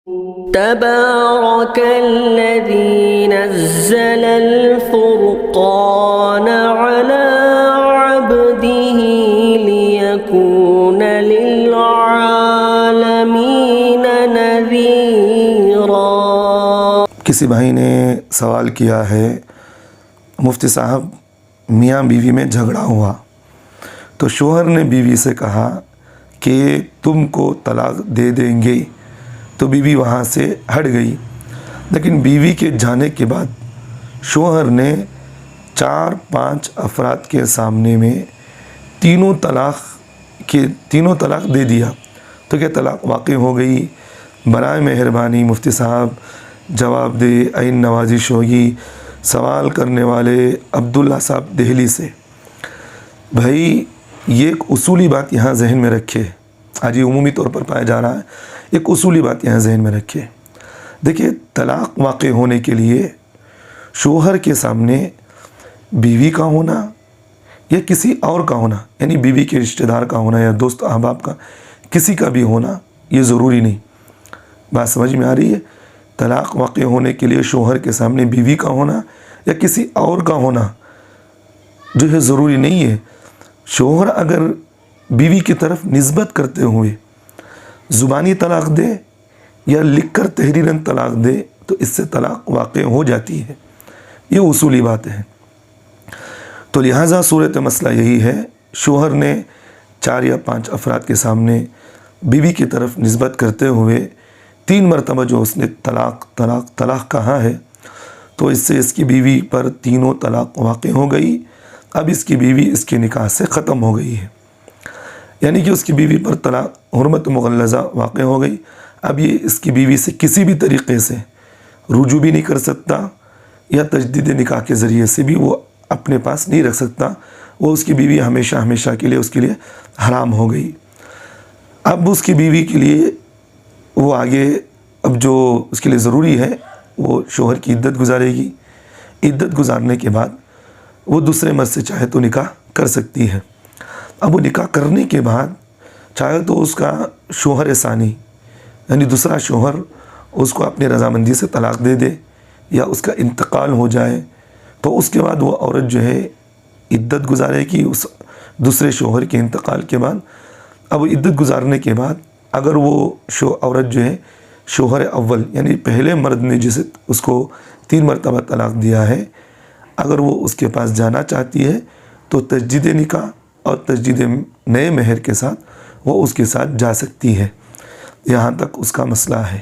تبارك الذي نزل الفرقان على عبده ليكون للعالمين نذيرا۔ کسی بھائی نے سوال کیا ہے، مفتی صاحب میاں بیوی میں جھگڑا ہوا تو شوہر نے بیوی سے کہا کہ تم کو طلاق دے دیں گے، تو بیوی وہاں سے ہٹ گئی، لیکن بیوی کے جانے کے بعد شوہر نے 4-5 افراد کے سامنے میں تینوں طلاق دے دیا، تو کیا طلاق واقع ہو گئی؟ برائے مہربانی مفتی صاحب جواب دے۔ عین نوازش ہوگی۔ سوال کرنے والے عبداللہ صاحب دہلی سے۔ بھائی یہ ایک اصولی بات یہاں ذہن میں رکھے، آج یہ عمومی طور پر پایا جا رہا ہے، ایک اصولی بات یہاں ذہن میں رکھے۔ دیکھیے طلاق واقع ہونے کے لیے شوہر کے سامنے بیوی کا ہونا یا کسی اور کا ہونا، یعنی بیوی کے رشتہ دار کا ہونا یا دوست احباب کا، کسی کا بھی ہونا یہ ضروری نہیں۔ بات سمجھ میں آ رہی ہے؟ طلاق واقع ہونے کے لیے شوہر کے سامنے بیوی کا ہونا یا کسی اور کا ہونا جو ہے ضروری نہیں ہے۔ شوہر اگر بیوی کی طرف نسبت کرتے ہوئے زبانی طلاق دے یا لکھ کر تحریراً طلاق دے تو اس سے طلاق واقع ہو جاتی ہے، یہ اصولی بات ہے۔ تو لہٰذا صورت مسئلہ یہی ہے، شوہر نے 4 یا 5 افراد کے سامنے بیوی کی طرف نسبت کرتے ہوئے 3 مرتبہ جو اس نے طلاق کہا ہے، تو اس سے اس کی بیوی پر تینوں طلاق واقع ہو گئی۔ اب اس کی بیوی اس کے نکاح سے ختم ہو گئی ہے، یعنی کہ اس کی بیوی پر طلاق حرمت مغلظہ واقع ہو گئی۔ اب یہ اس کی بیوی سے کسی بھی طریقے سے رجوع بھی نہیں کر سکتا یا تجدید نکاح کے ذریعے سے بھی وہ اپنے پاس نہیں رکھ سکتا، وہ اس کی بیوی ہمیشہ کے لیے اس کے لیے حرام ہو گئی۔ اب اس کی بیوی کے لیے وہ آگے اب جو اس کے لیے ضروری ہے وہ شوہر کی عدت گزارے گی۔ عدت گزارنے کے بعد وہ دوسرے مرد سے چاہے تو نکاح کر سکتی ہے۔ اب وہ نکاح کرنے کے بعد چاہے تو اس کا شوہر ثانی یعنی دوسرا شوہر اس کو اپنی رضامندی سے طلاق دے دے یا اس کا انتقال ہو جائے، تو اس کے بعد وہ عورت جو ہے عدت گزارے گی اس دوسرے شوہر کے انتقال کے بعد۔ اب عدت گزارنے کے بعد اگر وہ عورت جو ہے شوہر اول یعنی پہلے مرد نے جسے اس کو 3 مرتبہ طلاق دیا ہے، اگر وہ اس کے پاس جانا چاہتی ہے تو تجدید نکاح اور تجدید نئے مہر کے ساتھ وہ اس کے ساتھ جا سکتی ہے۔ یہاں تک اس کا مسئلہ ہے۔